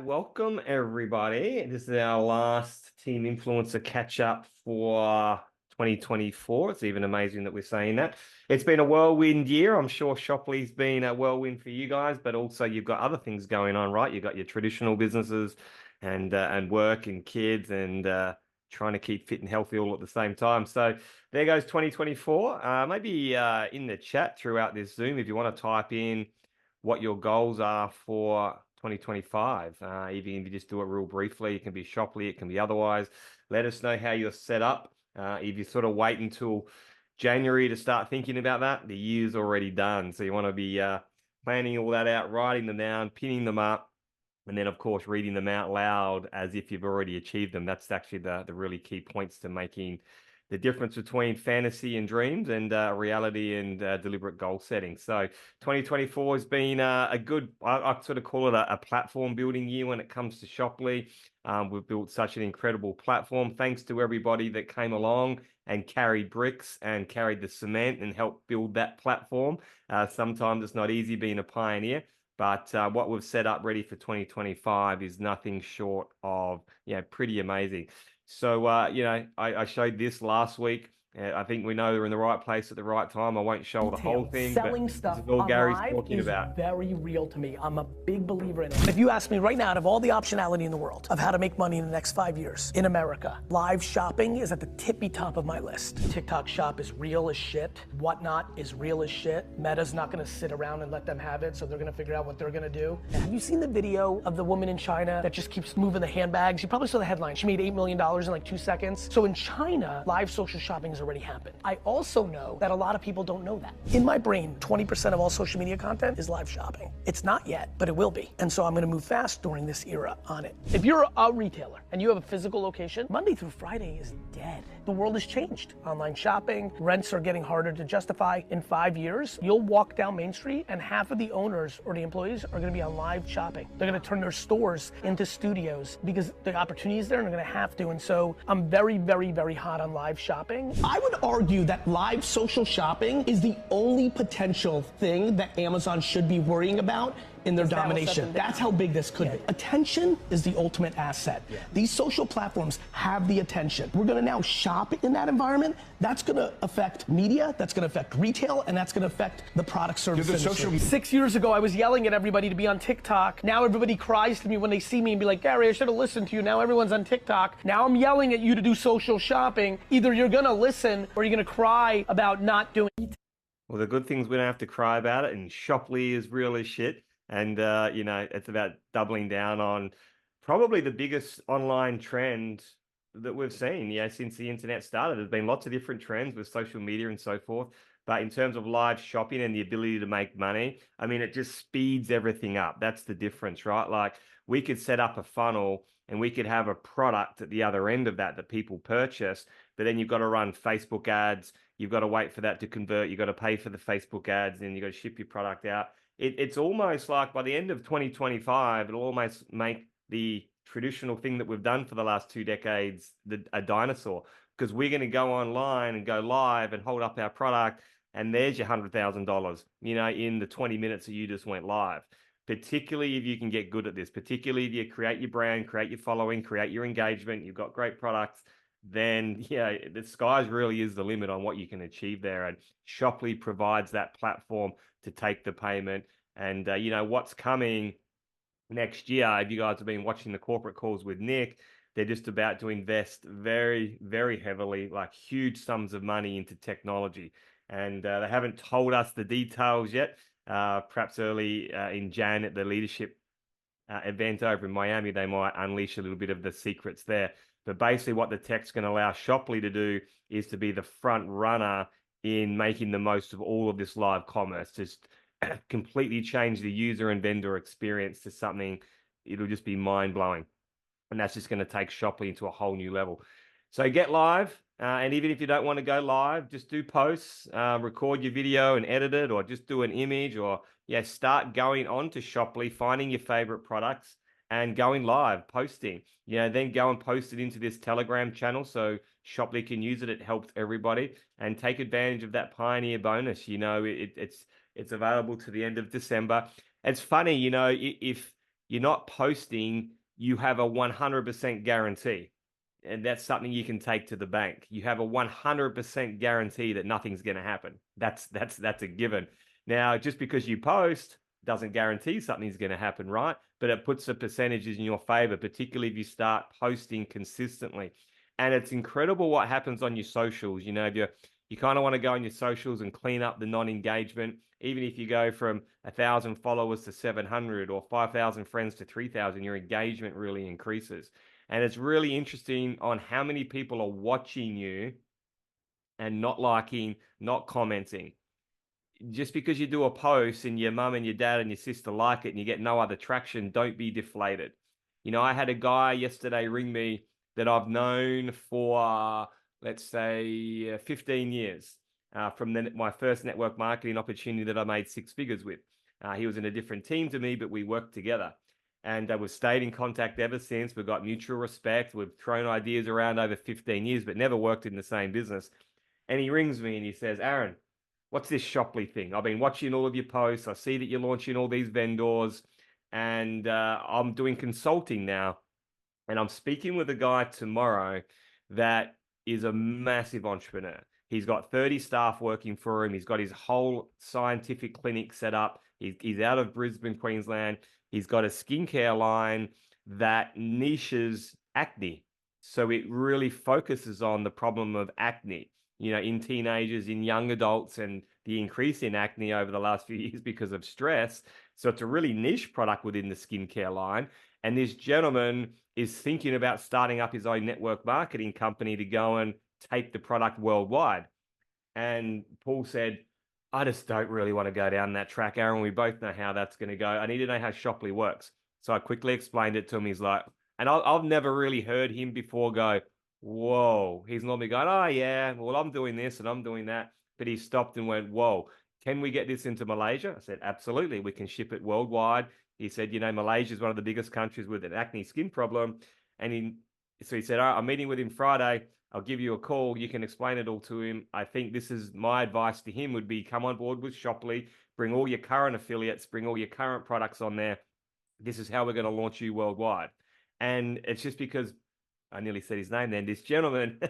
welcome everybody. This is our last Team Influencer catch up for 2024. It's even amazing that we're saying that. It's been a whirlwind year. I'm sure Shopley's been a whirlwind for you guys, but also you've got other things going on, right? You've got your traditional businesses and work and kids and trying to keep fit and healthy all at the same time. So there goes 2024. Maybe in the chat throughout this Zoom, if you want to type in what your goals are for 2025. Even if you just do it real briefly, it can be Shopley, it can be otherwise. Let us know how you're set up. If you sort of wait until January to start thinking about that, the year's already done. So you want to be planning all that out, writing them down, pinning them up, and then of course reading them out loud as if you've already achieved them. That's actually the really key points to making the difference between fantasy and dreams and reality and deliberate goal setting. So 2024 has been a good, I sort of call it a platform building year when it comes to Shopley. We've built such an incredible platform thanks to everybody that came along and carried bricks and carried the cement and helped build that platform. Sometimes it's not easy being a pioneer. But what we've set up ready for 2025 is nothing short of, pretty amazing. So, I showed this last week. I think we know we're in the right place at the right time. I won't show the whole thing, selling but stuff this is all Gary's online talking is about. very real to me. I'm a big believer in it. If you ask me right now, out of all the optionality in the world of how to make money in the next 5 years in America, live shopping is at the tippy top of my list. TikTok Shop is real as shit. Whatnot is real as shit. Meta's not gonna sit around and let them have it, so they're gonna figure out what they're gonna do. Have you seen the video of the woman in China that just keeps moving the handbags? You probably saw the headline. She made $8 million in like 2 seconds. So in China, live social shopping has already happened. I also know that a lot of people don't know that. In my brain, 20% of all social media content is live shopping. It's not yet, but it will be. And so I'm gonna move fast during this era on it. If you're a retailer and you have a physical location, Monday through Friday is dead. The world has changed. Online shopping, rents are getting harder to justify. In 5 years, you'll walk down Main Street and half of the owners or the employees are gonna be on live shopping. They're gonna turn their stores into studios because the opportunity is there and they're gonna have to. And so I'm very, very, very hot on live shopping. I would argue that live social shopping is the only potential thing that Amazon should be worrying about in their domination. That's how big this could be. Attention is the ultimate asset. These social platforms have the attention. We're gonna now shop in that environment. That's gonna affect media, that's gonna affect retail, and that's gonna affect the product service industry. 6 years ago, I was yelling at everybody to be on TikTok. Now everybody cries to me when they see me and be like, Gary, I should have listened to you. Now everyone's on TikTok. Now I'm yelling at you to do social shopping. Either you're gonna listen or you're gonna cry about not doing it. Well, the good things we don't have to cry about it, and Shopley is real as shit. And, it's about doubling down on probably the biggest online trend that we've seen, since the internet started. There's been lots of different trends with social media and so forth. But in terms of live shopping and the ability to make money, I mean, it just speeds everything up. That's the difference, right? Like we could set up a funnel and we could have a product at the other end of that people purchase, but then you've got to run Facebook ads. You've got to wait for that to convert. You've got to pay for the Facebook ads and you've got to ship your product out. It's almost like by the end of 2025, it'll almost make the traditional thing that we've done for the last 2 decades a dinosaur, because we're going to go online and go live and hold up our product, and there's your $100,000, in the 20 minutes that you just went live. Particularly if you can get good at this, particularly if you create your brand, create your following, create your engagement, you've got great products, then the sky's really is the limit on what you can achieve there. And Shopley provides that platform to take the payment. And what's coming next year, if you guys have been watching the corporate calls with Nick, they're just about to invest very, very heavily, like huge sums of money into technology. And they haven't told us the details yet. Perhaps early in Jan at the leadership event over in Miami, they might unleash a little bit of the secrets there. But basically what the tech's going to allow Shopley to do is to be the front runner in making the most of all of this live commerce. Just completely change the user and vendor experience to something, it'll just be mind-blowing. And that's just going to take Shopley into a whole new level. So get live, and even if you don't want to go live, just do posts, record your video and edit it, or just do an image, or start going on to Shopley, finding your favorite products and going live, posting. Then go and post it into this Telegram channel so Shopley can use it. It helps everybody, and take advantage of that Pioneer bonus. It's available to the end of December. It's funny, if you're not posting, you have a 100% guarantee. And that's something you can take to the bank. You have a 100% guarantee that nothing's going to happen. That's a given. Now, just because you post doesn't guarantee something's going to happen, right? But it puts the percentages in your favor, particularly if you start posting consistently. And it's incredible what happens on your socials. You know, if you kind of want to go on your socials and clean up the non-engagement, even if you go from 1,000 followers to 700 or 5,000 friends to 3,000, your engagement really increases. And it's really interesting on how many people are watching you and not liking, not commenting. Just because you do a post and your mum and your dad and your sister like it and you get no other traction, don't be deflated. You know, I had a guy yesterday ring me that I've known for, let's say, 15 years from my first network marketing opportunity that I made 6 figures with. He was in a different team to me, but we worked together. And we've stayed in contact ever since. We've got mutual respect. We've thrown ideas around over 15 years, but never worked in the same business. And he rings me and he says, Aaron, what's this Shoply thing? I've been watching all of your posts. I see that you're launching all these vendors, and I'm doing consulting now. And I'm speaking with a guy tomorrow that is a massive entrepreneur. He's got 30 staff working for him. He's got his whole scientific clinic set up. He's out of Brisbane, Queensland. He's got a skincare line that niches acne. So it really focuses on the problem of acne, you know, in teenagers, in young adults, and the increase in acne over the last few years because of stress. So it's a really niche product within the skincare line. And this gentleman is thinking about starting up his own network marketing company to go and take the product worldwide. And Paul said, I just don't really want to go down that track, Aaron. We both know how that's going to go. I need to know how Shoply works. So I quickly explained it to him. He's like, and I've never really heard him before go, whoa. He's normally going, oh, yeah, well, I'm doing this and I'm doing that. But he stopped and went, whoa, can we get this into Malaysia? I said, absolutely. We can ship it worldwide. He said, you know, Malaysia is one of the biggest countries with an acne skin problem. And so he said, all right, I'm meeting with him Friday. I'll give you a call. You can explain it all to him. I think this is my advice to him would be come on board with Shoply, bring all your current affiliates, bring all your current products on there. This is how we're going to launch you worldwide. And it's just because I nearly said his name then. This gentleman,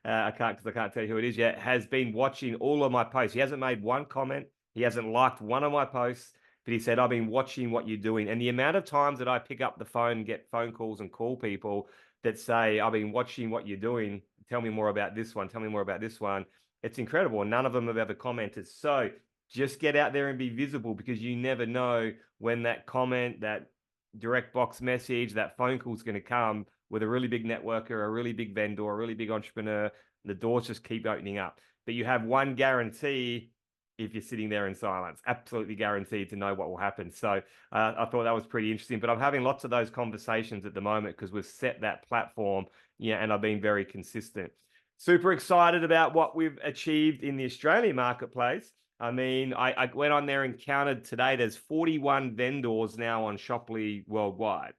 I can't tell you who it is yet, has been watching all of my posts. He hasn't made one comment. He hasn't liked one of my posts, but he said, I've been watching what you're doing. And the amount of times that I pick up the phone and get phone calls and call people that say, I've been watching what you're doing. Tell me more about this one. Tell me more about this one. It's incredible. None of them have ever commented. So just get out there and be visible, because you never know when that comment, that direct box message, that phone call is going to come with a really big networker, a really big vendor, a really big entrepreneur. The doors just keep opening up. But you have one guarantee if you're sitting there in silence, absolutely guaranteed to know what will happen. So I thought that was pretty interesting. But I'm having lots of those conversations at the moment because we've set that platform, yeah, and I've been very consistent. Super excited about what we've achieved in the Australian marketplace. I mean, I went on there and counted today. There's 41 vendors now on Shoply worldwide.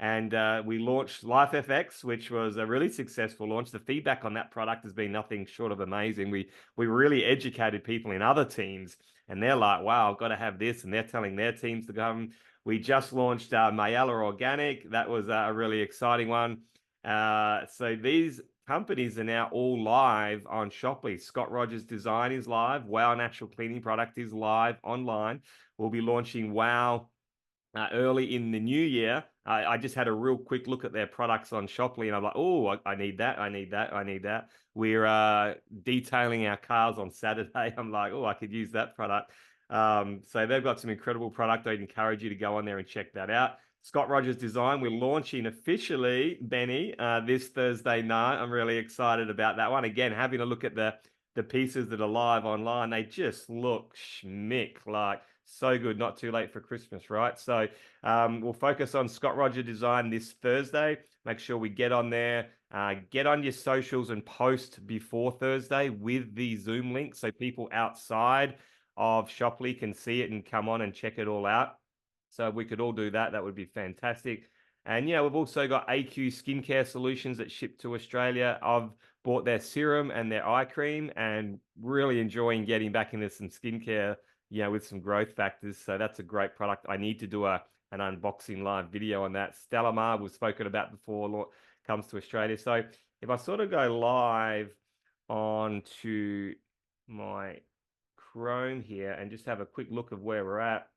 And we launched LifeFX, which was a really successful launch. The feedback on that product has been nothing short of amazing. We really educated people in other teams, and they're like, wow, I've got to have this. And they're telling their teams to come. We just launched Mayala Organic. That was a really exciting one. So these companies are now all live on Shoply. Scott Rogers Design is live. Wow Natural Cleaning Product is live online. We'll be launching Wow early in the new year. I just had a real quick look at their products on Shoply, and I'm like, oh, I need that, I need that, I need that. We're detailing our cars on Saturday. I'm like, oh, I could use that product. So they've got some incredible product. I'd encourage you to go on there and check that out. Scott Rogers Design, we're launching officially, Benny, this Thursday night. I'm really excited about that one. Again, having a look at the pieces that are live online, they just look schmick, like so good. Not too late for Christmas, right? So we'll focus on Scott Rogers Design this Thursday. Make sure we get on there, get on your socials and post before Thursday with the Zoom link so people outside of Shoply can see it and come on and check it all out. So if we could all do that, that would be fantastic. And, you know, we've also got AQ Skincare Solutions that ship to Australia. I've bought their serum and their eye cream and really enjoying getting back into some skincare, you know, with some growth factors. So that's a great product. I need to do a an unboxing live video on that. Stellamar we've spoken about before, comes to Australia. So if I sort of go live onto my Chrome here and just have a quick look of where we're at,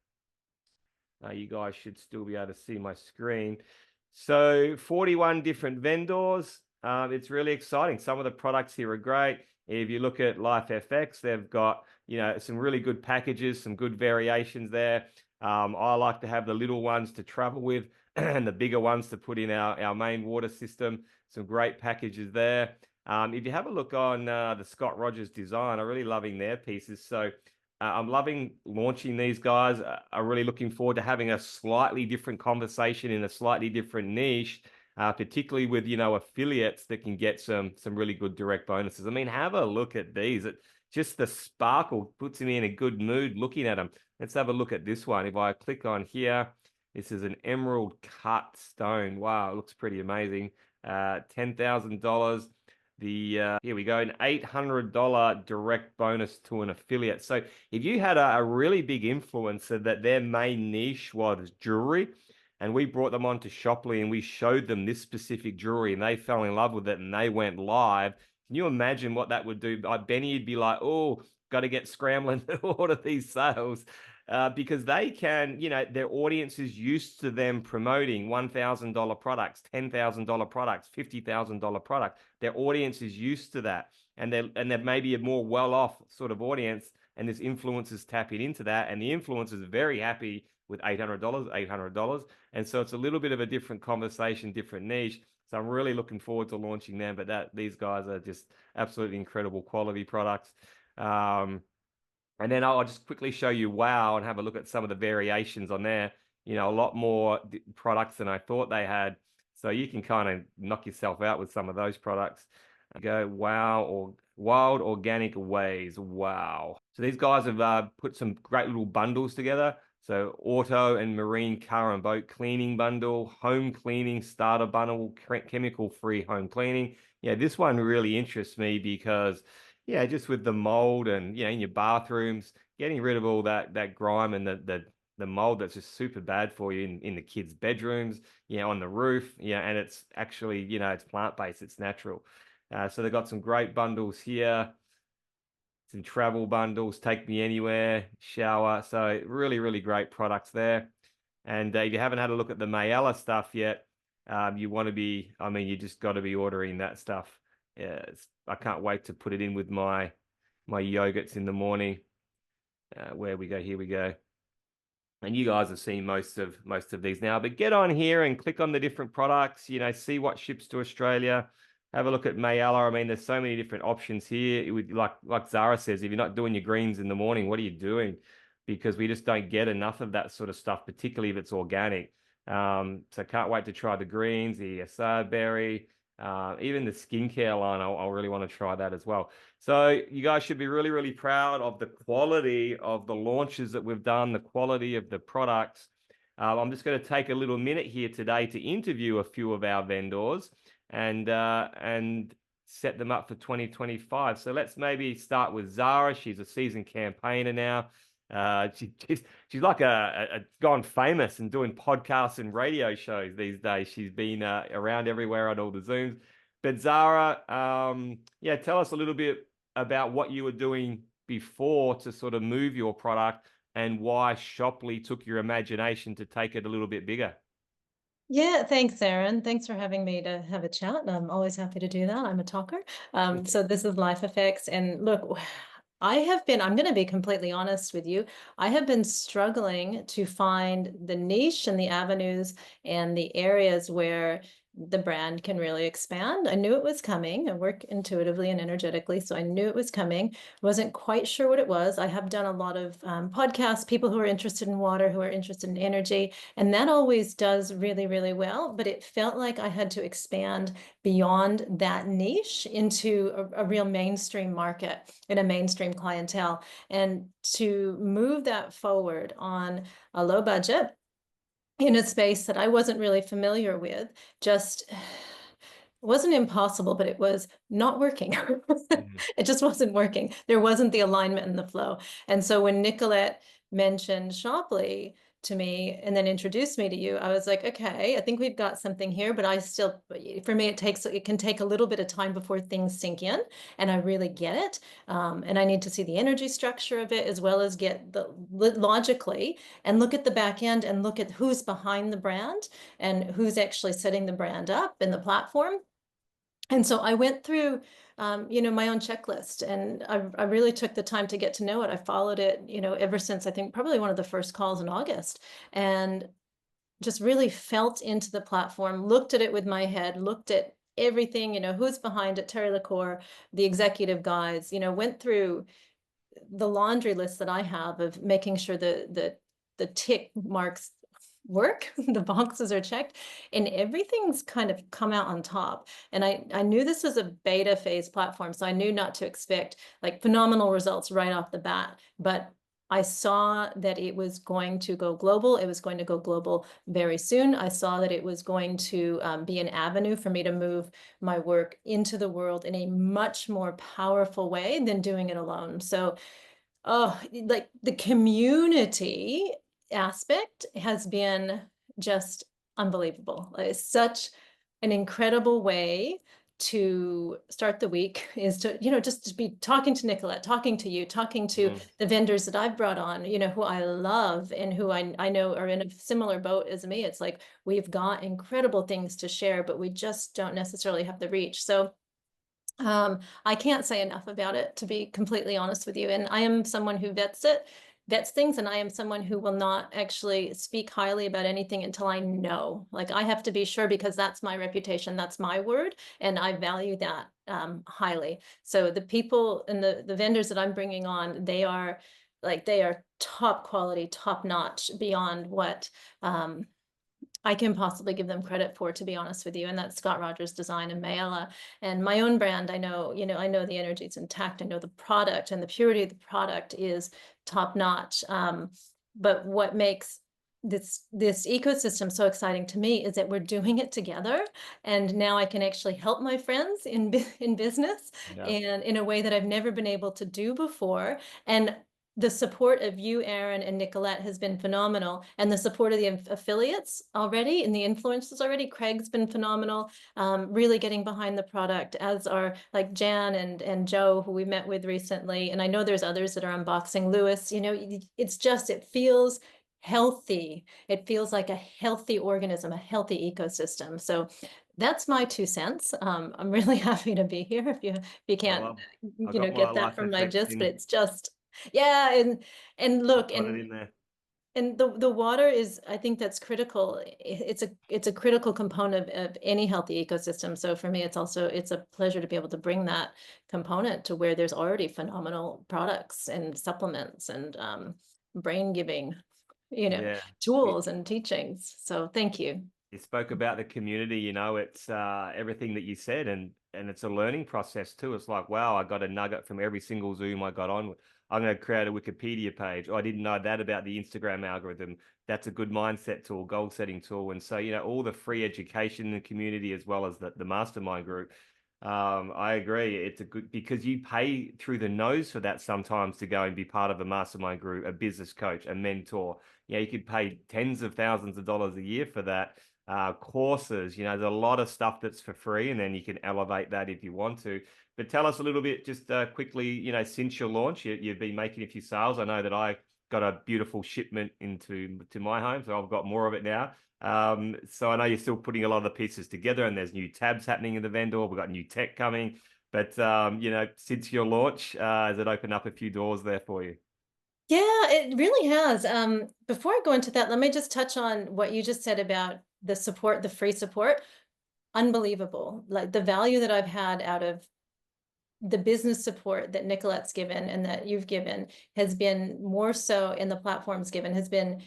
you guys should still be able to see my screen. So 41 different vendors. It's really exciting. Some of the products here are great. If you look at LifeFX, they've got, you know, some really good packages, some good variations there. I like to have the little ones to travel with and the bigger ones to put in our main water system. Some great packages there. If you have a look on the Scott Rogers Design, I'm really loving their pieces. So I'm loving launching these guys. I'm really looking forward to having a slightly different conversation in a slightly different niche, particularly with, you know, affiliates that can get some really good direct bonuses. I mean, have a look at these. Just the sparkle puts me in a good mood looking at them. Let's have a look at this one. If I click on here, this is an emerald cut stone. Wow, it looks pretty amazing. $10,000. Here we go, an $800 direct bonus to an affiliate. So if you had a really big influencer that their main niche was jewelry, and we brought them onto Shoply and we showed them this specific jewelry and they fell in love with it and they went live, can you imagine what that would do? Benny would be like, oh, got to get scrambling to order these sales. Because they can, you know, their audience is used to them promoting $1,000 products, $10,000 products, $50,000 products. Their audience is used to that, and they're maybe a more well-off sort of audience, and this influencer's tapping into that, and the influencer's very happy with $800, and so it's a little bit of a different conversation, different niche. So I'm really looking forward to launching them, but these guys are just absolutely incredible quality products. And then I'll just quickly show you WOW and have a look at some of the variations on there. You know, a lot more products than I thought they had. So you can kind of knock yourself out with some of those products. Go WOW or Wild Organic Ways. Wow. So these guys have put some great little bundles together. So auto and marine car and boat cleaning bundle, home cleaning starter bundle, chemical-free home cleaning. Yeah, this one really interests me because yeah, just with the mold and, you know, in your bathrooms, getting rid of all that grime and the mold that's just super bad for you in the kids' bedrooms, you know, on the roof, yeah, and it's actually, you know, it's plant-based, it's natural. So they've got some great bundles here, some travel bundles, take me anywhere, shower. So really, really great products there. And if you haven't had a look at the Mayella stuff yet, you want to be, I mean, you just got to be ordering that stuff. Yeah, I can't wait to put it in with my yogurts in the morning. Where we go, here we go. And you guys have seen most of these now, but get on here and click on the different products, you know, see what ships to Australia. Have a look at Mayella. I mean, there's so many different options here. It would, like Zara says, if you're not doing your greens in the morning, what are you doing? Because we just don't get enough of that sort of stuff, particularly if it's organic. So can't wait to try the greens, the Assad berry, even the skincare line. I'll really want to try that as well. So you guys should be really, really proud of the quality of the launches that we've done, the quality of the products. I'm just going to take a little minute here today to interview a few of our vendors and set them up for 2025. So let's maybe start with Zara. She's a seasoned campaigner now. She's like gone famous and doing podcasts and radio shows these days. She's been around everywhere on all the Zooms. But Zara, yeah, tell us a little bit about what you were doing before to sort of move your product and why Shoply took your imagination to take it a little bit bigger. Yeah, thanks, Aaron. Thanks for having me to have a chat. I'm always happy to do that. I'm a talker. So this is LifeFX. And look, I'm going to be completely honest with you. I have been struggling to find the niche and the avenues and the areas where the brand can really expand. I knew it was coming. I work intuitively and energetically, so I knew it was coming. Wasn't quite sure what it was. I have done a lot of podcasts, people who are interested in water, who are interested in energy, and that always does really, really well. But it felt like I had to expand beyond that niche into a real mainstream market and a mainstream clientele. And to move that forward on a low budget, in a space that I wasn't really familiar with, just wasn't impossible, but it was not working. It just wasn't working. There wasn't the alignment and the flow. And so when Nicolette mentioned Shoply, to me and then introduced me to you, I was like, okay, I think we've got something here, but for me, it can take a little bit of time before things sink in and I really get it. And I need to see the energy structure of it as well as get logically and look at the back end and look at who's behind the brand and who's actually setting the brand up in the platform. And so I went through, my own checklist, and I really took the time to get to know it. I followed it, ever since I think probably one of the first calls in August, and just really felt into the platform, looked at it with my head, looked at everything, who's behind it, Terry LaCour, the executive guys, went through the laundry list that I have of making sure the tick marks work, the boxes are checked, and everything's kind of come out on top. And I knew this was a beta phase platform, so I knew not to expect like phenomenal results right off the bat, but I saw that it was going to go global. It was going to go global very soon. I saw that it was going to be an avenue for me to move my work into the world in a much more powerful way than doing it alone. So, like the community aspect has been just unbelievable. It's such an incredible way to start the week, is to, just to be talking to Nicolette, talking to you, talking to the vendors that I've brought on, who I love and who I know are in a similar boat as me. It's like, we've got incredible things to share, but we just don't necessarily have the reach. So I can't say enough about it, to be completely honest with you. And I am someone who vets things, and I am someone who will not actually speak highly about anything until I know. Like, I have to be sure, because that's my reputation, that's my word, and I value that highly. So the people and the vendors that I'm bringing on, they are top quality, top notch, beyond what I can possibly give them credit for, to be honest with you. And that's Scott Rogers Design and Mayella. And my own brand, I know the energy is intact. I know the product and the purity of the product is top notch. But what makes this ecosystem so exciting to me is that we're doing it together. And now I can actually help my friends in business, and in a way that I've never been able to do before. And the support of you, Aaron, and Nicolette has been phenomenal. And the support of the affiliates already and the influencers already. Craig's been phenomenal, really getting behind the product, as are like Jan and Joe, who we met with recently. And I know there's others that are unboxing. Lewis, it feels healthy. It feels like a healthy organism, a healthy ecosystem. So that's my 2 cents. I'm really happy to be here. If you can't, get that from my gist, but it's just, yeah. And look, and the water is, I think that's critical. It's a critical component of any healthy ecosystem. So for me, it's a pleasure to be able to bring that component to where there's already phenomenal products and supplements and brain giving, tools and teachings. So thank you. You spoke about the community, it's everything that you said, and it's a learning process too. It's like, wow, I got a nugget from every single Zoom I got on. I'm going to create a Wikipedia page. Oh, I didn't know that about the Instagram algorithm. That's a good mindset tool, goal setting tool. And so, all the free education in the community, as well as the mastermind group. I agree. It's a good, because you pay through the nose for that sometimes to go and be part of a mastermind group, a business coach, a mentor. You could pay tens of thousands of dollars a year for that. Courses, there's a lot of stuff that's for free, and then you can elevate that if you want to. But tell us a little bit, just quickly, since your launch, you've been making a few sales. I know that I got a beautiful shipment to my home, so I've got more of it now. So I know you're still putting a lot of the pieces together, and there's new tabs happening in the vendor. We've got new tech coming. But, since your launch, has it opened up a few doors there for you? Yeah, it really has. Before I go into that, let me just touch on what you just said about the support, the free support. Unbelievable. Like, the value that I've had out of the business support that Nicolette's given and that you've given has been more so, in the platforms given, has been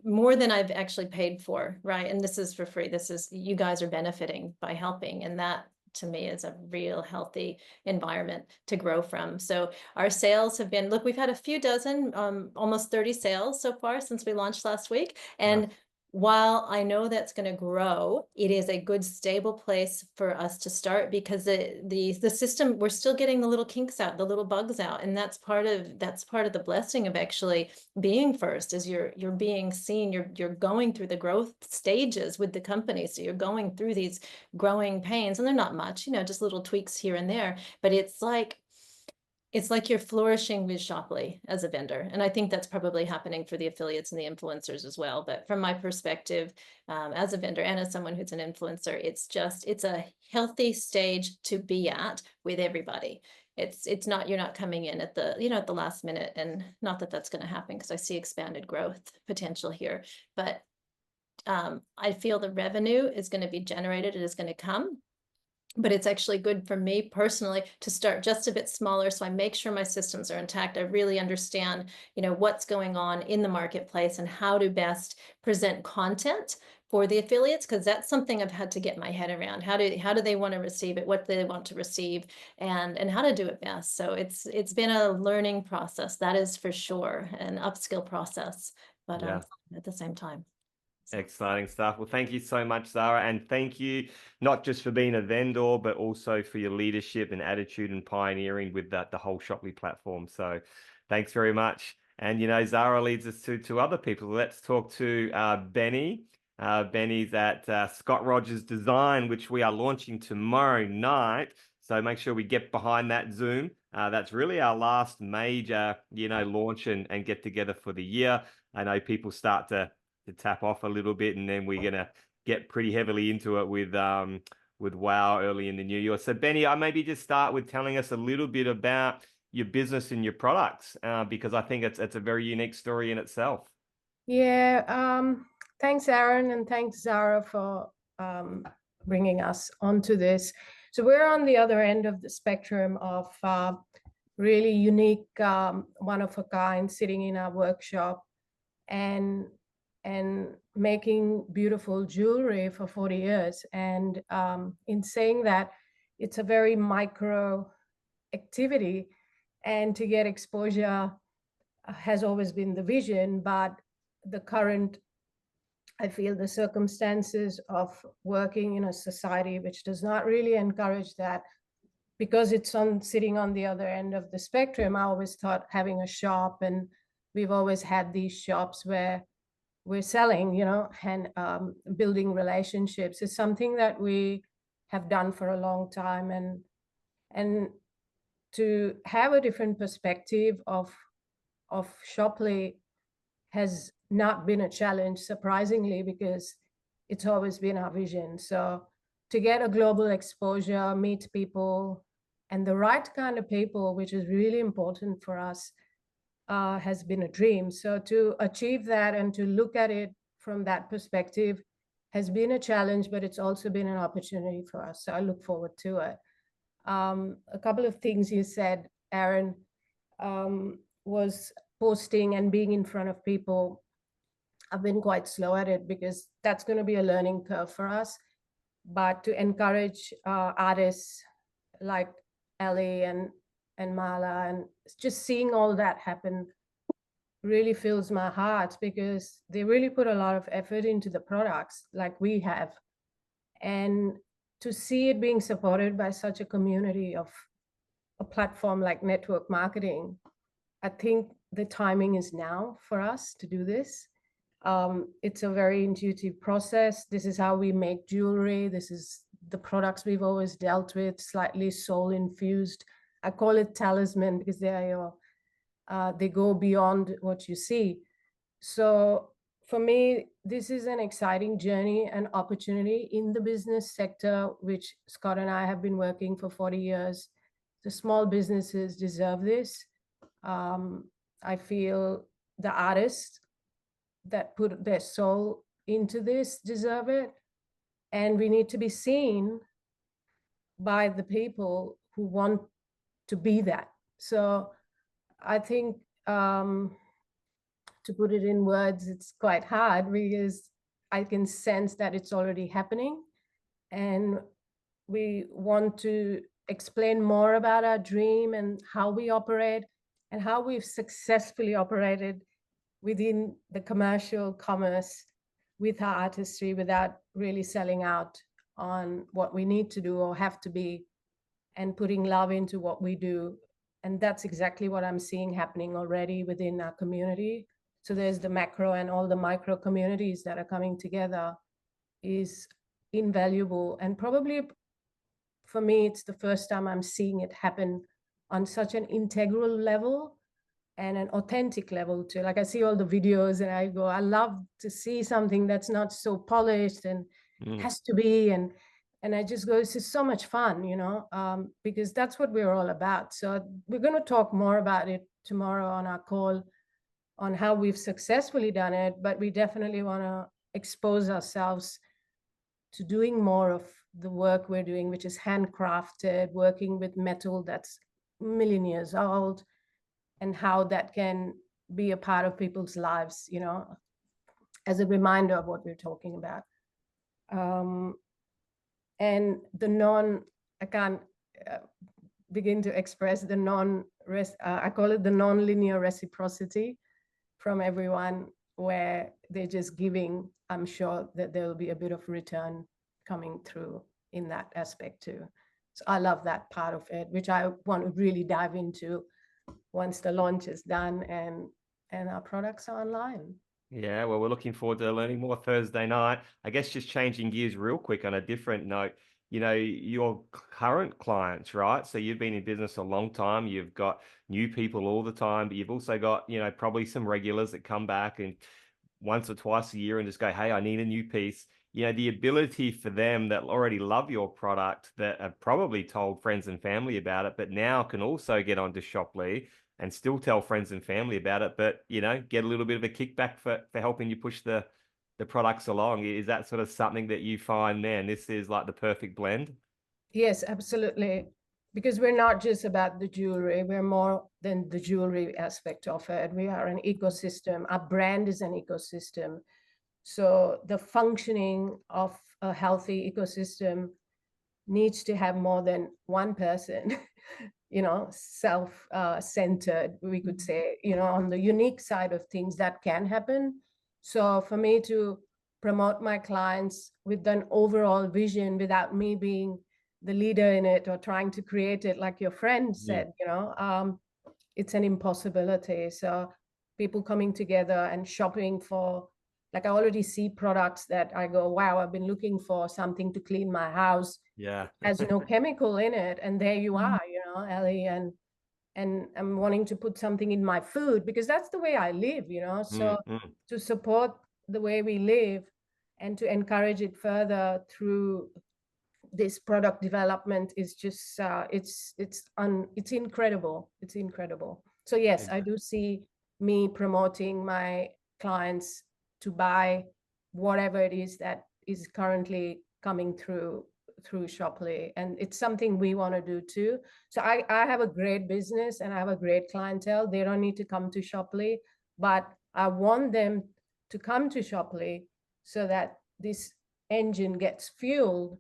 more than I've actually paid for, right? And this is for free. You guys are benefiting by helping. And that, to me, is a real healthy environment to grow from. So our sales have been, look, we've had a few dozen, almost 30 sales so far since we launched last week. And while I know that's going to grow, it is a good stable place for us to start because the system, we're still getting the little kinks out, the little bugs out, and that's part of the blessing of actually being first. Is you're being seen, you're going through the growth stages with the company, so you're going through these growing pains, and they're not much, just little tweaks here and there, but it's like you're flourishing with Shoply as a vendor. And I think that's probably happening for the affiliates and the influencers as well. But from my perspective, as a vendor and as someone who's an influencer, it's a healthy stage to be at with everybody. It's not, you're not coming in at the, at the last minute, and not that that's going to happen because I see expanded growth potential here. But I feel the revenue is going to be generated. It is going to come. But it's actually good for me personally to start just a bit smaller, so I make sure my systems are intact. I really understand, what's going on in the marketplace and how to best present content for the affiliates, because that's something I've had to get my head around. How do they want to receive it? What do they want to receive, and how to do it best. So it's been a learning process, that is for sure, an upskill process, but Yeah. at the same time. Exciting stuff. Well, thank you so much, Zara. And thank you not just for being a vendor, but also for your leadership and attitude and pioneering with the whole Shoply platform. So thanks very much. And, Zara leads us to other people. Let's talk to Benny. Benny's at Scott Rogers Design, which we are launching tomorrow night. So make sure we get behind that Zoom. That's really our last major, launch and get together for the year. I know people start to tap off a little bit, and then we're gonna get pretty heavily into it with WOW early in the new year. So Benny, I maybe just start with telling us a little bit about your business and your products, because I think it's a very unique story in itself. Yeah, thanks, Aaron, and thanks, Zara, for bringing us onto this. So we're on the other end of the spectrum of really unique, one of a kind, sitting in our workshop and making beautiful jewelry for 40 years. And in saying that, it's a very micro activity, and to get exposure has always been the vision, but the current, I feel, the circumstances of working in a society which does not really encourage that, because it's sitting on the other end of the spectrum. I always thought having a shop, and we've always had these shops where we're selling, and building relationships is something that we have done for a long time. And to have a different perspective of Shoply has not been a challenge, surprisingly, because it's always been our vision. So to get a global exposure, meet people, and the right kind of people, which is really important for us, has been a dream. So to achieve that and to look at it from that perspective has been a challenge, but it's also been an opportunity for us. So I look forward to it. A couple of things you said, Aaron, was posting and being in front of people. I've been quite slow at it because that's going to be a learning curve for us. But to encourage artists like Ellie and Mala, and just seeing all that happen really fills my heart, because they really put a lot of effort into the products like we have. And to see it being supported by such a community of a platform like network marketing, I think the timing is now for us to do this. It's a very intuitive process. This is how we make jewelry. This is the products we've always dealt with, slightly soul infused. I call it talisman because they go beyond what you see. So for me, this is an exciting journey and opportunity in the business sector, which Scott and I have been working for 40 years. The small businesses deserve this. I feel the artists that put their soul into this deserve it. And we need to be seen by the people who want to be that. So I think, to put it in words, it's quite hard, because I can sense that it's already happening. And we want to explain more about our dream and how we operate and how we've successfully operated within the commercial commerce with our artistry without really selling out on what we need to do or have to be, and putting love into what we do. And that's exactly what I'm seeing happening already within our community. So there's the macro and all the micro communities that are coming together is invaluable. And probably for me, it's the first time I'm seeing it happen on such an integral level and an authentic level too. Like I see all the videos and I go, I love to see something that's not so polished and has to be, and I just go, this is so much fun, you know, because that's what we're all about. So we're going to talk more about it tomorrow on our call on how we've successfully done it, but we definitely want to expose ourselves to doing more of the work we're doing, which is handcrafted, working with metal that's a million years old, and how that can be a part of people's lives, you know, as a reminder of what we're talking about. And I can't begin to express the I call it the non-linear reciprocity from everyone, where they're just giving. I'm sure that there will be a bit of return coming through in that aspect too. So I love that part of it, which I want to really dive into once the launch is done and our products are online. Yeah, well, we're looking forward to learning more Thursday night. I guess just changing gears real quick on a different note, you know, your current clients, right? So you've been in business a long time, you've got new people all the time, but you've also got, you know, probably some regulars that come back and once or twice a year and just go, hey, I need a new piece. You know, the ability for them that already love your product, that have probably told friends and family about it, but now can also get onto Shoply and still tell friends and family about it, but, you know, get a little bit of a kickback for helping you push the products along. Is that sort of something that you find, man, this is like the perfect blend? Yes, absolutely. Because we're not just about the jewelry, we're more than the jewelry aspect of it. We are an ecosystem. Our brand is an ecosystem. So the functioning of a healthy ecosystem needs to have more than one person, you know, self-centered, we could say, you know, on the unique side of things that can happen. So for me to promote my clients with an overall vision without me being the leader in it or trying to create it, like your friend said, you know, it's an impossibility. So people coming together and shopping for, like I already see products that I go, wow, I've been looking for something to clean my house. Yeah. Has no chemical in it. And there you are, you know, Ellie, and I'm wanting to put something in my food because that's the way I live, you know. So to support the way we live and to encourage it further through this product development is just it's incredible. It's incredible. So yes, I do see me promoting my clients to buy whatever it is that is currently coming through Shoply, and it's something we want to do too. So I have a great business and I have a great clientele. They don't need to come to Shoply, but I want them to come to Shoply so that this engine gets fueled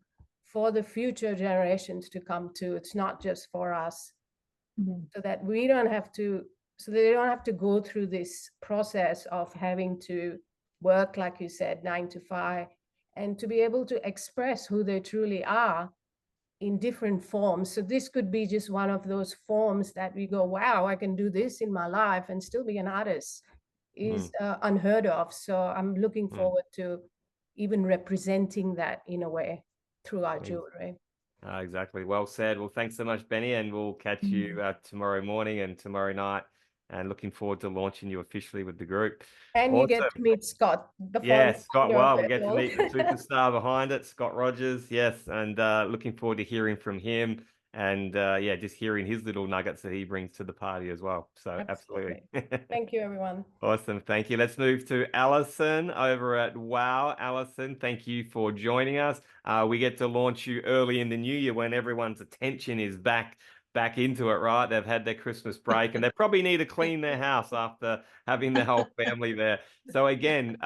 for the future generations to come to. It's not just for us, so that we don't have to, so they don't have to go through this process of having to work, like you said, 9 to 5, and to be able to express who they truly are in different forms. So this could be just one of those forms that we go, wow, I can do this in my life and still be an artist, is unheard of. So I'm looking forward to even representing that in a way through our jewelry. Exactly. Well said. Well, thanks so much, Benny, and we'll catch you tomorrow morning and tomorrow night. And looking forward to launching you officially with the group. And you get to meet Scott. Scott. Well, we get to meet the superstar behind it, Scott Rogers. Yes, and looking forward to hearing from him. And just hearing his little nuggets that he brings to the party as well. So absolutely. Thank you, everyone. Awesome. Thank you. Let's move to Alison over at Wow. Alison, thank you for joining us. We get to launch you early in the new year when everyone's attention is back into it, right? They've had their Christmas break and they probably need to clean their house after having their whole family there. So again,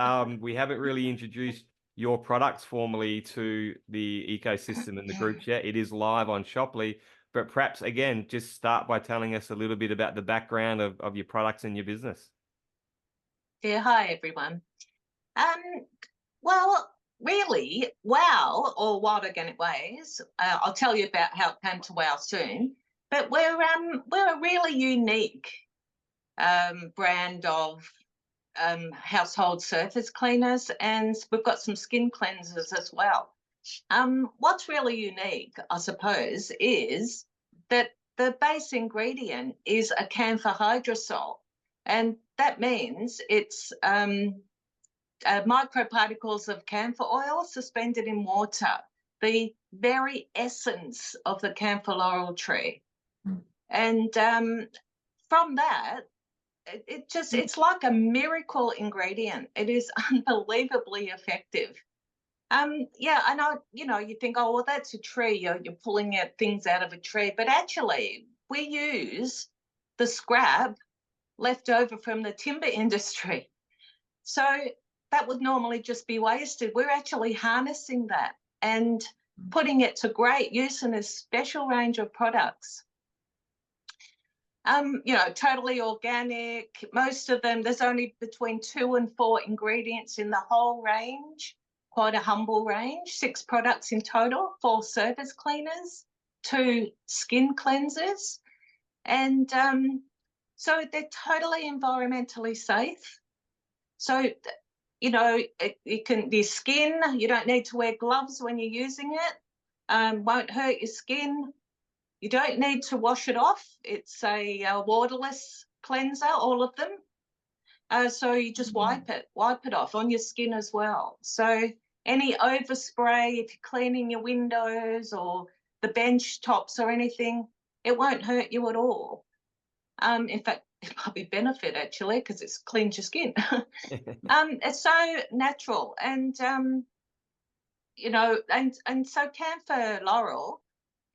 we haven't really introduced your products formally to the ecosystem and the groups yet. It is live on Shoply, but perhaps again, just start by telling us a little bit about the background of your products and your business. Yeah, hi everyone. Well, really, WOW, or Wild Organic Ways, I'll tell you about how it came to WOW soon, but we're a really unique brand of household surface cleaners, and we've got some skin cleansers as well. What's really unique, I suppose, is that the base ingredient is a camphor hydrosol, and that means it's microparticles of camphor oil suspended in water, the very essence of the camphor laurel tree. And from that, it's like a miracle ingredient. It is unbelievably effective. Yeah, I know, you think, oh, well, that's a tree. You're pulling out things out of a tree. But actually, we use the scrap left over from the timber industry. So that would normally just be wasted. We're actually harnessing that and putting it to great use in a special range of products. Totally organic. Most of them, there's only between 2 and 4 ingredients in the whole range. Quite a humble range. 6 products in total, 4 surface cleaners, 2 skin cleansers. And so they're totally environmentally safe. So, the skin, you don't need to wear gloves when you're using it. Won't hurt your skin. You don't need to wash it off. It's a waterless cleanser, all of them. So you just wipe it off on your skin as well. So any overspray, if you're cleaning your windows or the bench tops or anything, it won't hurt you at all. In fact, it might be benefit actually, because it's cleans your skin. It's so natural, and and so camphor laurel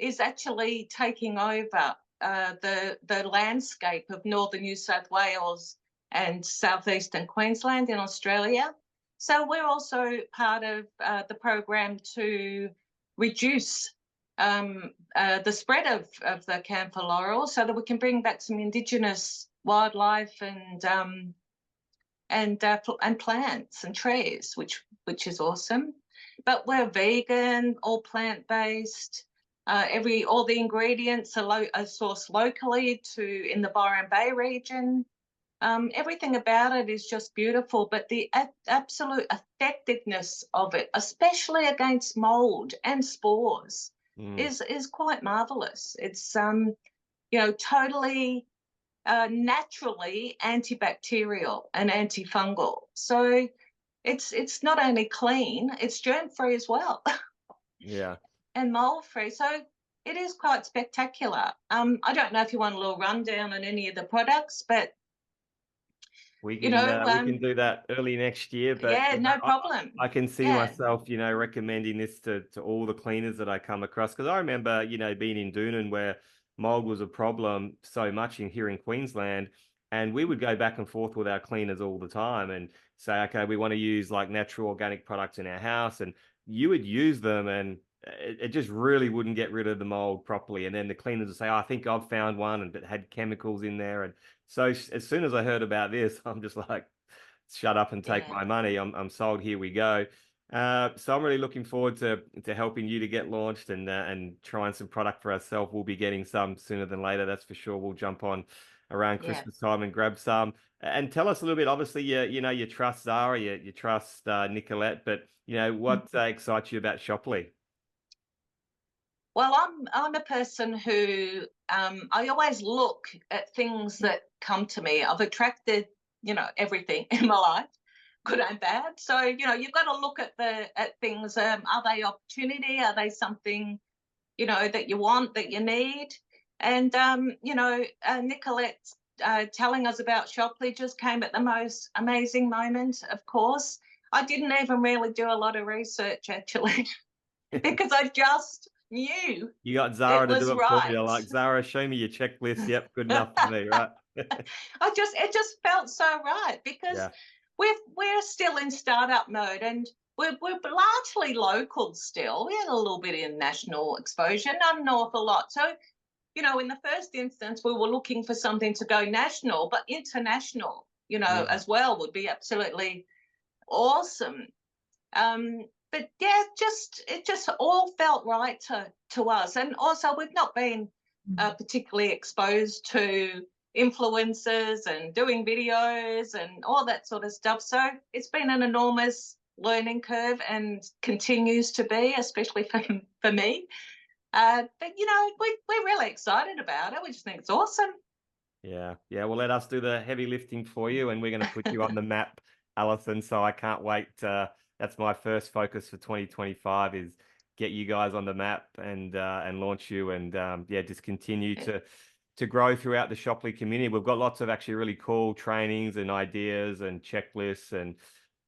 is actually taking over the landscape of northern New South Wales and southeastern Queensland in Australia. So we're also part of the program to reduce the spread of the camphor laurel, so that we can bring back some Indigenous wildlife and plants and trees, which is awesome. But we're vegan, all plant-based. All the ingredients are sourced locally in the Byron Bay region. Everything about it is just beautiful, but the absolute effectiveness of it, especially against mold and spores, is quite marvelous. It's totally naturally antibacterial and antifungal. So it's not only clean, it's germ-free as well. Yeah. And mold-free. So it is quite spectacular. I don't know if you want a little rundown on any of the products, but we can do that early next year. But yeah, no problem. I can see myself, recommending this to all the cleaners that I come across, because I remember, being in Doonan where mold was a problem so much here in Queensland, and we would go back and forth with our cleaners all the time and say, okay, we want to use like natural organic products in our house, and you would use them and it just really wouldn't get rid of the mold properly. And then the cleaners would say, oh, I think I've found one, and it had chemicals in there. And so as soon as I heard about this, I'm just like, shut up and take my money. I'm sold. Here we go. So I'm really looking forward to helping you to get launched and trying some product for ourselves. We'll be getting some sooner than later, that's for sure. We'll jump on around Christmas time and grab some. And tell us a little bit. Obviously, you trust Zara, you trust Nicolette, but what excites you about Shopley? Well, I'm a person who I always look at things that come to me. I've attracted, everything in my life, good and bad. So, you've got to look at things. Are they opportunity? Are they something, that you want, that you need? And Nicolette telling us about Shopley just came at the most amazing moment. Of course, I didn't even really do a lot of research actually, because I just knew you got Zara to do it for you. Like, Zara, show me your checklist. Yep, good enough for me, right? It just felt so right, because we're still in startup mode, and we're largely local still. We had a little bit in national exposure, not an awful lot. So, in the first instance, we were looking for something to go national, but international, as well would be absolutely awesome. But yeah, it just all felt right to us. And also, we've not been particularly exposed to influencers and doing videos and all that sort of stuff. So it's been an enormous learning curve and continues to be, especially for me. But we're really excited about it. We just think it's awesome. Yeah, yeah. Well, let us do the heavy lifting for you, and we're going to put you on the map, Alison. So I can't wait. That's my first focus for 2025 is get you guys on the map and launch you, and yeah, just continue to grow throughout the Shopley community. We've got lots of actually really cool trainings and ideas and checklists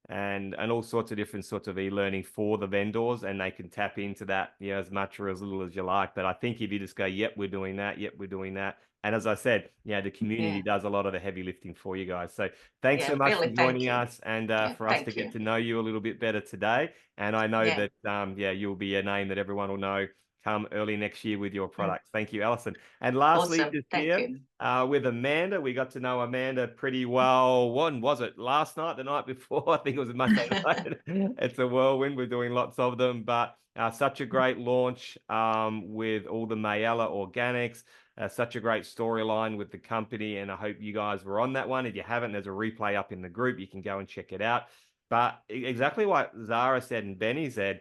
and all sorts of different sorts of e-learning for the vendors, and they can tap into that, as much or as little as you like. But I think if you just go, yep, we're doing that, yep, we're doing that. And as I said, the community does a lot of the heavy lifting for you guys. So thanks so much really, for joining us and for us to thank you. get to know you a little bit better today. And I know that, you'll be a name that everyone will know come early next year with your products. Thank you, Alison. And lastly, Awesome. just Thank here you. with Amanda, we got to know Amanda pretty well. When was it? Last night, the night before? I think it was a Monday night. It's a whirlwind. We're doing lots of them, but such a great launch with all the Mayella organics. Such a great storyline with the company, and I hope you guys were on that one. If you haven't, there's a replay up in the group. You can go and check it out. But exactly what Zara said and Benny said,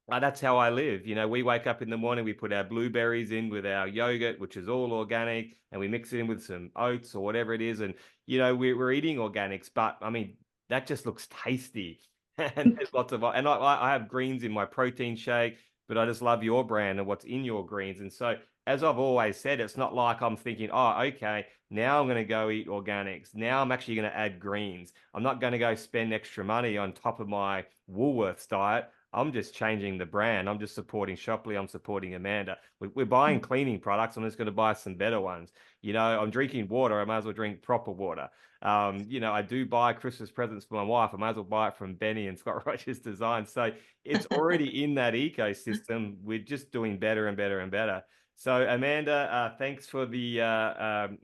that's how I live. We wake up in the morning, we put our blueberries in with our yogurt, which is all organic, and we mix it in with some oats or whatever it is. And, we're eating organics, but I mean, that just looks tasty. And there's lots of, and I have greens in my protein shake, but I just love your brand and what's in your greens. And so, as I've always said, it's not like I'm thinking, oh, okay, now I'm going to go eat organics. Now I'm actually going to add greens. I'm not going to go spend extra money on top of my Woolworths diet. I'm just changing the brand. I'm just supporting Shopley. I'm supporting Amanda. We're buying cleaning products. I'm just going to buy some better ones. I'm drinking water. I might as well drink proper water. I do buy Christmas presents for my wife. I might as well buy it from Benny and Scott Roger's Design. So it's already in that ecosystem. We're just doing better and better and better. So Amanda, thanks for the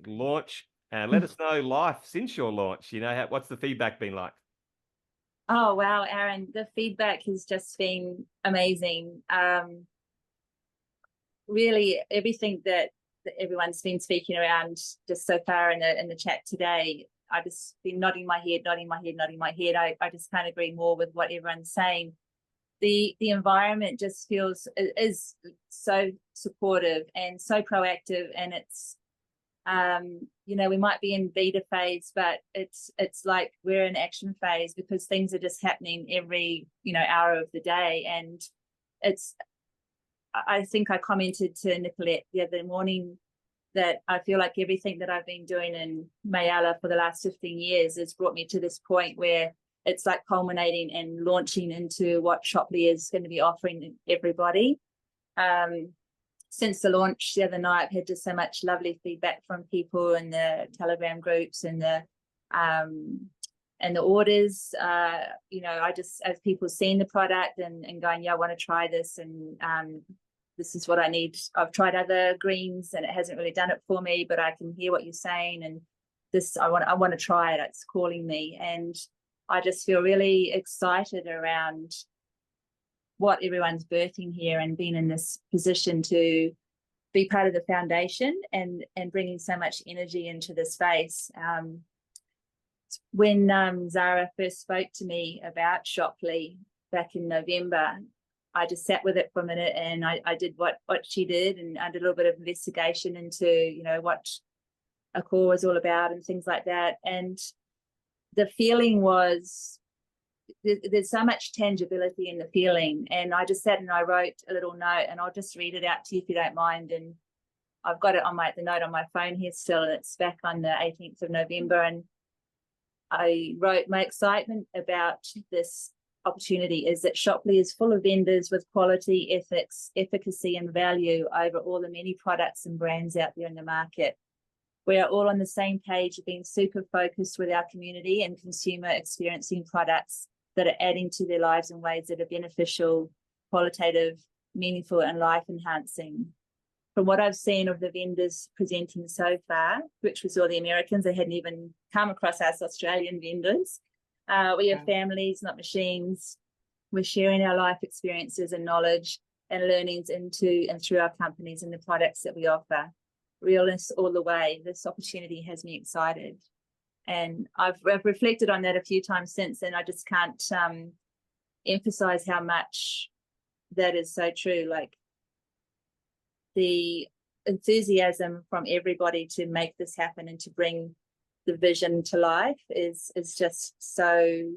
launch, and let us know life since your launch. What's the feedback been like? Oh wow, Aaron, the feedback has just been amazing. Really, everything that everyone's been speaking around just so far in the chat today, I just been nodding my head. I just can't agree more with what everyone's saying. The environment just is so supportive and so proactive, and it's we might be in beta phase, but it's like we're in action phase because things are just happening every hour of the day. And I think I commented to Nicolette the other morning that I feel like everything that I've been doing in Mayella for the last 15 years has brought me to this point where it's like culminating and launching into what Shopley is going to be offering everybody. Since the launch the other night, I've had just so much lovely feedback from people in the Telegram groups and the orders. I just, as people seeing the product and going, yeah, I want to try this, and this is what I need. I've tried other greens and it hasn't really done it for me, but I can hear what you're saying, and this I want to try it. It's calling me, and I just feel really excited around what everyone's birthing here and being in this position to be part of the foundation and bringing so much energy into the space. When Zara first spoke to me about Shopley back in November, I just sat with it for a minute and I did what she did, and I did a little bit of investigation into, what Accor was all about and things like that. And the feeling was, there's so much tangibility in the feeling. And I just sat and I wrote a little note, and I'll just read it out to you if you don't mind. And I've got it on the note on my phone here still, and it's back on the 18th of November. And I wrote, my excitement about this opportunity is that Shopley is full of vendors with quality, ethics, efficacy, and value over all the many products and brands out there in the market. We are all on the same page of being super focused with our community and consumer experiencing products that are adding to their lives in ways that are beneficial, qualitative, meaningful, and life enhancing. From what I've seen of the vendors presenting so far, which was all the Americans, I hadn't even come across us Australian vendors. We have families, not machines. we're sharing our life experiences and knowledge and learnings into and through our companies and the products that we offer. Realness all the way. This opportunity has me excited. And I've reflected on that a few times since, and I just can't emphasize how much that is so true. Like, the enthusiasm from everybody to make this happen and to bring the vision to life is just so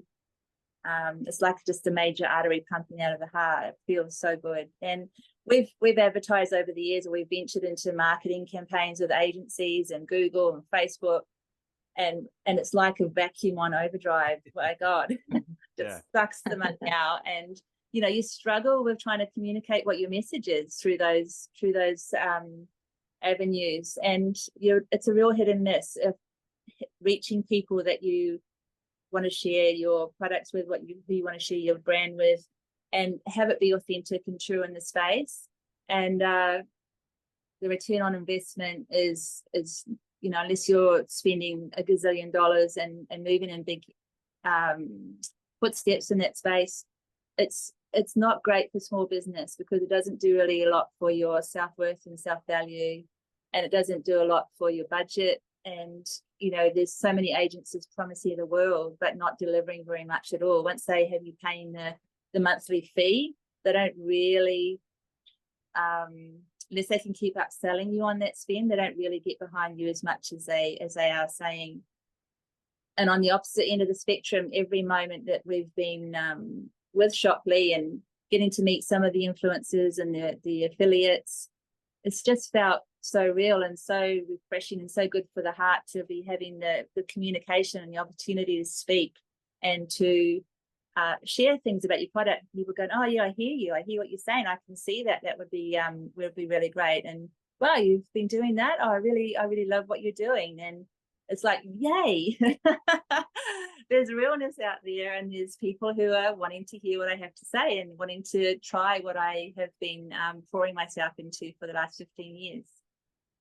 it's like just a major artery pumping out of the heart. It feels so good. And we've advertised over the years, or we've ventured into marketing campaigns with agencies and Google and Facebook, and it's like a vacuum on overdrive. My God, just sucks them out. And you struggle with trying to communicate what your message is through those avenues, and it's a real hit and miss of reaching people that you want to share your products with, who you want to share your brand with, and have it be authentic and true in the space. And the return on investment is unless you're spending $1 gazillion and moving in big footsteps in that space, it's not great for small business, because it doesn't do really a lot for your self-worth and self-value, and it doesn't do a lot for your budget. And there's so many agencies promising the world but not delivering very much at all. Once they have you paying the monthly fee, they don't really, unless they can keep upselling you on that spend, they don't really get behind you as much as they are saying. And on the opposite end of the spectrum, every moment that we've been with Shoply and getting to meet some of the influencers and the affiliates, it's just felt so real and so refreshing and so good for the heart to be having the communication and the opportunity to speak and to share things about your product. People going, oh yeah, I hear what you're saying, I can see that would be really great. And wow, you've been doing that. Oh, I really love what you're doing. And it's like, yay. There's realness out there, and there's people who are wanting to hear what I have to say and wanting to try what I have been pouring myself into for the last 15 years.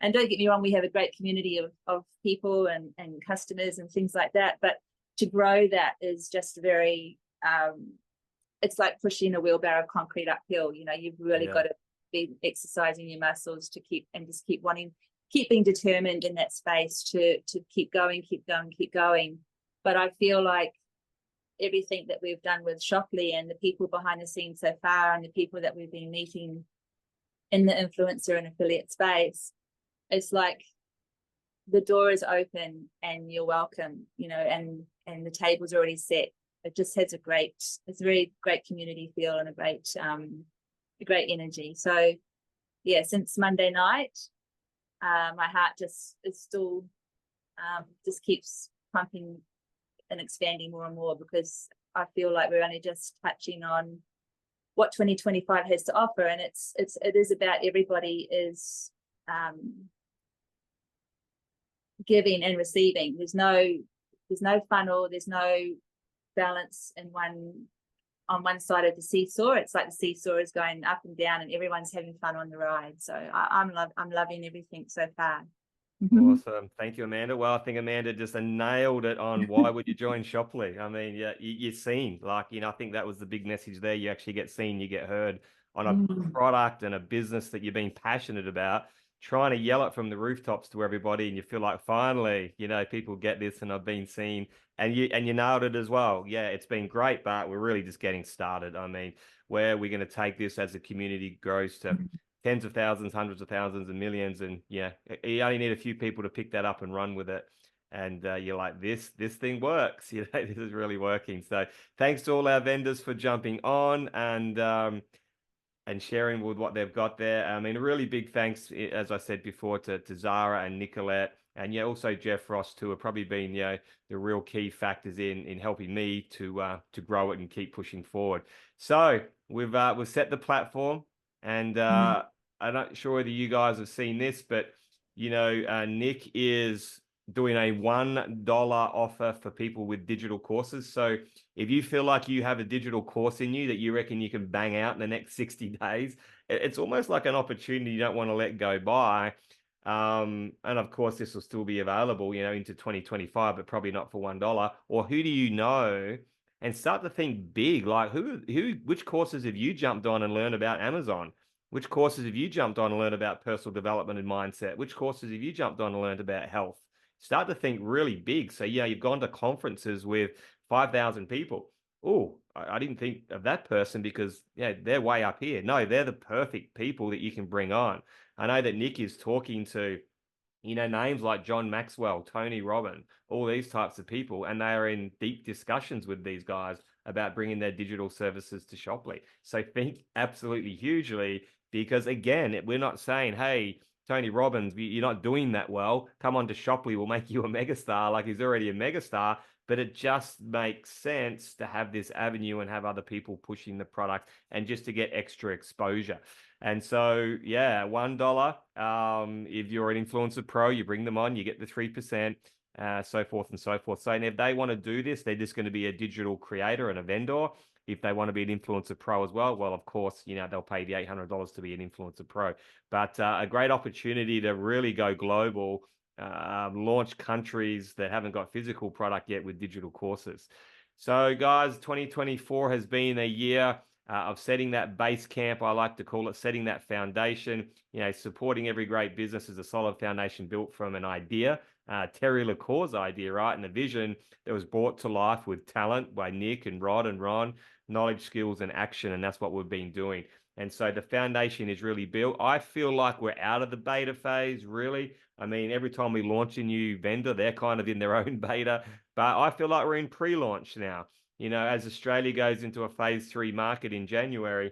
And don't get me wrong, we have a great community of people and customers and things like that, but to grow that is just very it's like pushing a wheelbarrow of concrete uphill. You've really got to be exercising your muscles to keep being determined in that space to keep going. But I feel like everything that we've done with Shoply and the people behind the scenes so far and the people that we've been meeting in the influencer and affiliate space, it's like the door is open and you're welcome, and the table's already set. It just has it's a very great community feel and a great energy. So yeah, since Monday night, my heart just keeps pumping and expanding more and more, because I feel like we're only just touching on what 2025 has to offer, and it is about everybody is giving and receiving. There's no funnel, there's no balance on one side of the seesaw. It's like the seesaw is going up and down and everyone's having fun on the ride. So I'm loving everything so far. Awesome. Thank you, Amanda. Well, I think Amanda just nailed it on why would you join Shoply. I mean, yeah, you're seen. Like, I think that was the big message there. You actually get seen, you get heard on a product and a business that you've been passionate about, trying to yell it from the rooftops to everybody, and you feel like finally, people get this and I've been seen, and you nailed it as well. Yeah, it's been great, but we're really just getting started. I mean, where we're going to take this as the community grows to tens of thousands, hundreds of thousands, and millions. And yeah, you only need a few people to pick that up and run with it. And you're like, this thing works. This is really working. So thanks to all our vendors for jumping on and sharing with what they've got there. I mean, a really big thanks, as I said before, to Zara and Nicolette, and also Jeff Ross, who have probably been the real key factors in helping me to grow it and keep pushing forward. So we've set the platform, and I'm not sure whether you guys have seen this, but Nick is doing a $1 offer for people with digital courses. So if you feel like you have a digital course in you that you reckon you can bang out in the next 60 days, it's almost like an opportunity you don't want to let go by. And of course, this will still be available, into 2025, but probably not for $1. Or who do you know and start to think big. Like which courses have you jumped on and learned about Amazon? Which courses have you jumped on and learned about personal development and mindset? Which courses have you jumped on and learned about health? Start to think really big. So, yeah, you've gone to conferences with 5,000 people. Oh, I didn't think of that person because, yeah, they're way up here. No, they're the perfect people that you can bring on. I know that Nick is talking to, names like John Maxwell, Tony Robbins, all these types of people, and they are in deep discussions with these guys about bringing their digital services to Shoply. So think absolutely hugely, because again, we're not saying, hey, Tony Robbins, you're not doing that well. Come on to Shoply, we'll make you a megastar. Like, he's already a megastar, but it just makes sense to have this avenue and have other people pushing the product and just to get extra exposure. And so, yeah, $1. If you're an influencer pro, you bring them on, you get the 3%, so forth and so forth. So, and if they want to do this, they're just going to be a digital creator and a vendor. If they want to be an influencer pro as well, of course, they'll pay the $800 to be an influencer pro. But a great opportunity to really go global, launch countries that haven't got physical product yet with digital courses. So, guys, 2024 has been a year of setting that base camp, I like to call it, setting that foundation. Supporting every great business is a solid foundation built from an idea, Terry LaCour's idea, right? And a vision that was brought to life with talent by Nick and Rod and Ron, knowledge, skills, and action. And that's what we've been doing. And so the foundation is really built. I feel like we're out of the beta phase, really. I mean, every time we launch a new vendor, they're kind of in their own beta, but I feel like we're in pre-launch now. As Australia goes into a phase 3 market in January,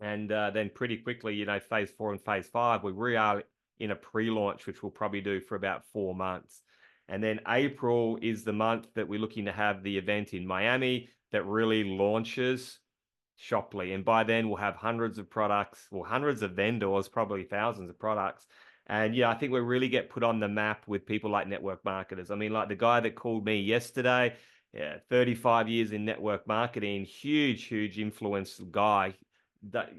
and then pretty quickly, phase 4 and phase 5, we are in a pre-launch, which we'll probably do for about 4 months. And then April is the month that we're looking to have the event in Miami that really launches Shoply. And by then we'll have hundreds of products, hundreds of vendors, probably thousands of products. And yeah, I think we really get put on the map with people like network marketers. I mean, like the guy that called me yesterday, 35 years in network marketing, huge influence guy that,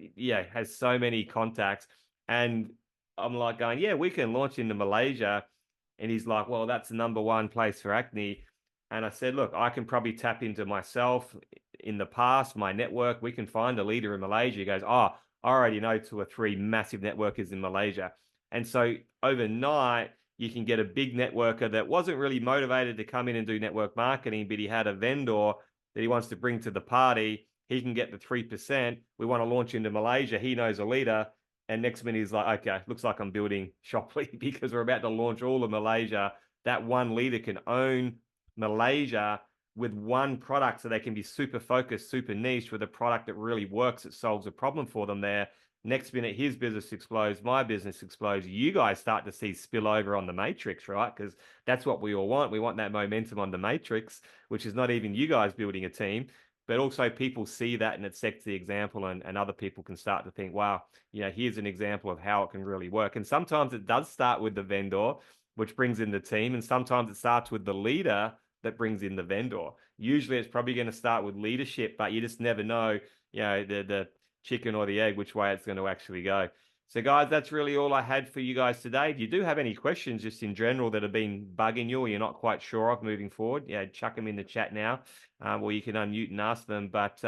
has so many contacts. And I'm like going, yeah, we can launch into Malaysia. And he's like, well, that's the #1 place for acne. And I said, look, I can probably tap into myself in the past, my network. We can find a leader in Malaysia. He goes, oh, I already know 2 or 3 massive networkers in Malaysia. And so overnight, you can get a big networker that wasn't really motivated to come in and do network marketing, but he had a vendor that he wants to bring to the party. He can get the 3%. We want to launch into Malaysia. He knows a leader. And next minute, he's like, okay, looks like I'm building Shoply because we're about to launch all of Malaysia. That one leader can own Malaysia with one product, so they can be super focused, super niche with a product that really works, that solves a problem for them there. Next minute, his business explodes, my business explodes. You guys start to see spillover on the matrix, right? Because that's what we all want. We want that momentum on the matrix, which is not even you guys building a team, but also people see that and it sets the example, and other people can start to think, wow, here's an example of how it can really work. And sometimes it does start with the vendor, which brings in the team. And sometimes it starts with the leader that brings in the vendor. Usually it's probably going to start with leadership, but you just never know, the chicken or the egg, which way it's going to actually go. So guys, that's really all I had for you guys today. If you do have any questions just in general that have been bugging you or you're not quite sure of moving forward, chuck them in the chat now, or you can unmute and ask them. But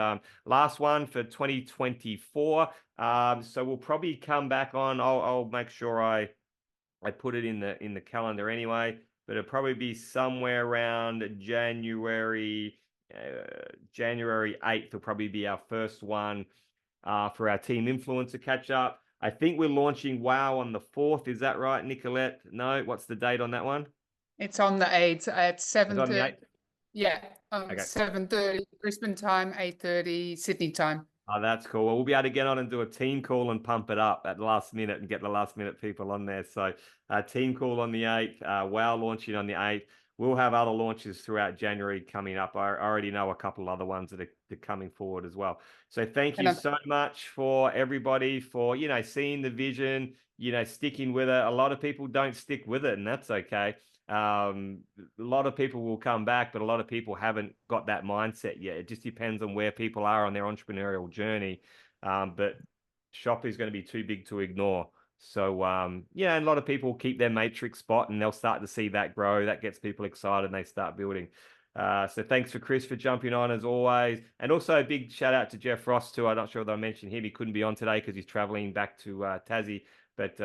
last one for 2024. So we'll probably come back on. I'll make sure I put it in the calendar anyway, but it'll probably be somewhere around January 8th will probably be our first one for our team influencer catch up. I think we're launching WOW on the 4th. Is that right, Nicolette? No, what's the date on that one? It's on the 8th at 7:30. On the 8th? Yeah, Okay. 7:30 Brisbane time, 8:30 Sydney time. Oh, that's cool. Well, we'll be able to get on and do a team call and pump it up at the last minute and get the last minute people on there. So team call on the 8th, WOW launching on the 8th. We'll have other launches throughout January coming up. I already know a couple other ones that are coming forward as well. So thank you so much for everybody for, seeing the vision, sticking with it. A lot of people don't stick with it, and that's okay. A lot of people will come back, but a lot of people haven't got that mindset yet. It just depends on where people are on their entrepreneurial journey. But Shoply is going to be too big to ignore. So, and a lot of people keep their matrix spot and they'll start to see that grow. That gets people excited and they start building. So thanks for Chris for jumping on as always. And also a big shout out to Jeff Ross too. I'm not sure that I mentioned him. He couldn't be on today because he's traveling back to Tassie. But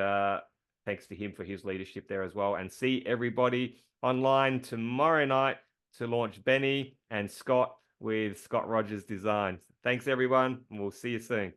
thanks to him for his leadership there as well. And see everybody online tomorrow night to launch Benny and Scott with Scott Rogers Design. Thanks everyone. And we'll see you soon.